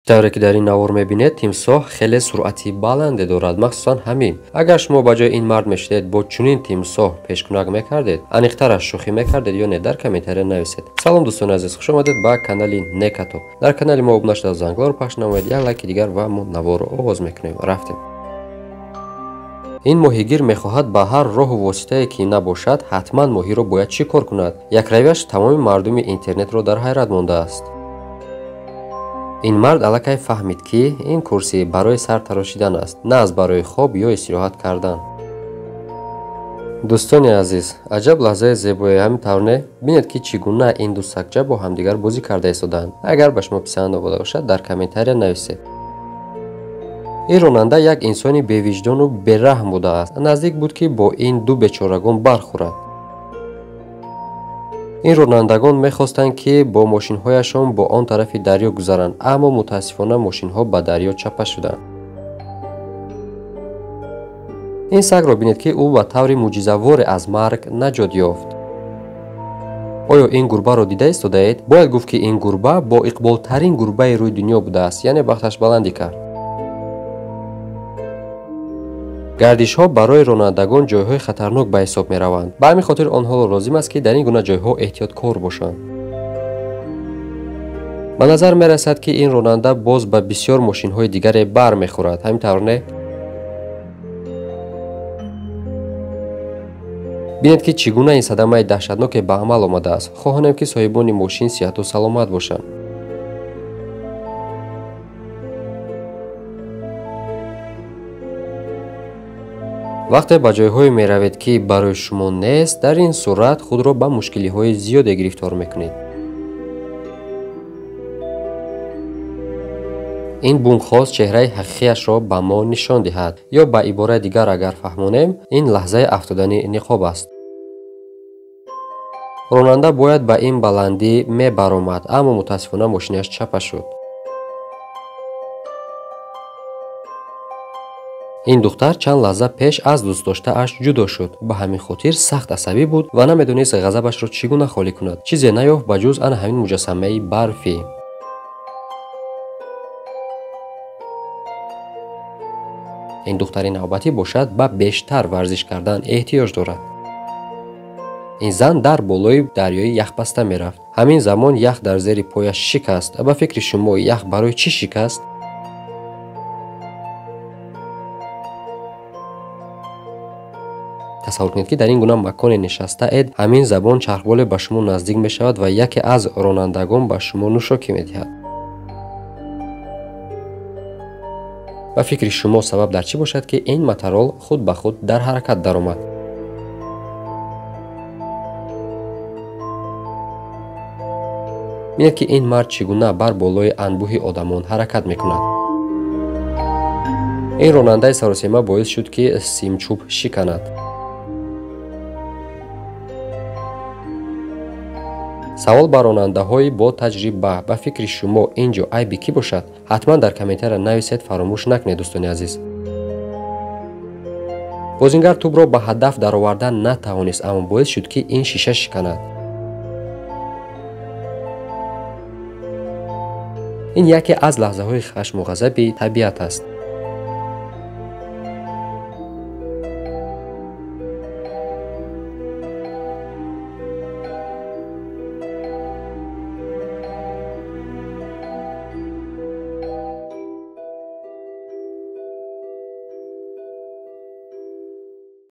тавре ки дар ин навор мебинед, тимсоҳ хеле суръати баланде дорад, махсусан ҳамин. Агар шумо ба ҷои ин мард мешудед бо чунин тимсоҳ пешкунак мекардед, аниқтараш шӯхӣ мекардед ё не, дар комментария нависед. Салом дӯстони азиз, хуш омадед ба канали Некатоб. Дар канали мо обуна шуда зангорро пахш намоед, як лайки дигар ва мо наворро оғоз мекунем. Рафтем. ин моҳигир мехоҳад ба ҳар роҳу воситае ки набошад ҳатман моҳиро бояд чӣ кор кунад. Якравияш тамоми мардуми интернетро дар ҳайрат мондааст. ин мард аллакай фаҳмид ки ин курсӣ барои сар тарошидан аст, на аз барои хоб ё истироҳат кардан. дӯстони азиз, аҷаб лаҳзаи зебое, ҳамин тавр не? бинед ки чӣ гуна ин ду сагҷа бо ҳамдигар бозӣ карда истодаанд. Агар ба шумо писанд омада бошад, дар комментария нависед. ин ронанда як инсони бевиҷдону бераҳм будааст. Наздик буд ки бо ин ду бечорагон бархӯрад. ин ронандагон мехостанд ки бо мошинҳояшон бо он тарафи дарё гузаранд, аммо мутаассифона мошинҳо ба дарё чапа шуданд. ин сагро бинед ки ӯ ба таври муъҷизаворе аз марг наҷот ёфт. оё ин гурбаро дида истодаед? Бояд гуфт ки ин гурба бо иқболтарин гурбаи рӯи дунё будааст, яъне бахташ баландӣ кард. гардишҳо барои ронандагон ҷойҳои хатарнок ба ҳисоб мераванд. ба ҳамин хотир онҳоро лозим аст ки дар ин гуна ҷойҳо эҳтиёткор бошанд. ба назар мерасад ки ин ронанда боз ба бисёр мошинҳои дигаре бармехӯрад. ҳамин тавр не? бинед ки чӣ гуна ин садамаи даҳшатноке ба амал омадааст. хоҳонем ки соҳибони мошин сиҳату саломат бошанд. вақте ба ҷойҳое меравед ки барои шумо нест, дар ин сурат худро ба мушкилиҳои зиёде гирифтор мекунед. ин бум хост чеҳраи ҳақиқиашро ба мо нишон диҳад, ё ба ибораи дигар агар фаҳмонем, ин лаҳзаи афтодани ниқоб аст. ронанда бояд ба ин баландӣ мебаромад, аммо мутаассифона мошинаш чапа шуд. ин духтар чанд лаҳза пеш аз дӯстдоштааш ҷудо шуд. ба ҳамин хотир сахт асабӣ буд ва намедонист ғазабашро чӣ гуна холӣ кунад. чизе наёфт ба ҷуз ана ҳамин муҷассамаи барфӣ. ин духтари навбатӣ бошад ба бештар варзиш кардан эҳтиёҷ дорад. ин зан дар болои дарёи яхбаста мерафт. ҳамин замон ях дар зери пояш шикаст. ба фикри шумо ях барои чӣ шикаст? тасаввур кунед ки дар ин гуна маконе нишастаед, ҳамин забон чархболе ба шумо наздик мешавад ва яке аз ронандагон ба шумо нӯшокӣ медиҳад. ба фикри шумо сабаб дар чӣ бошад ки ин моторол худ ба худ дар ҳаракат даромад? бинед ки ин мард чӣ гуна бар болои анбӯҳи одамон ҳаракат мекунад. ин ронандаи саросема боис шуд ки симчӯб шиканад. савол ба ронандаҳои бо таҷриба: ба фикри шумо ин ҷо айби кӣ бошад? ҳатман дар комментария нависед, фаромӯш накунед дӯстони азиз. бозингар тӯбро ба ҳадаф даровардан натавонист, аммо боис шуд ки ин шиша шиканад. ин яке аз лаҳзаҳои хашму ғазаби табиат аст.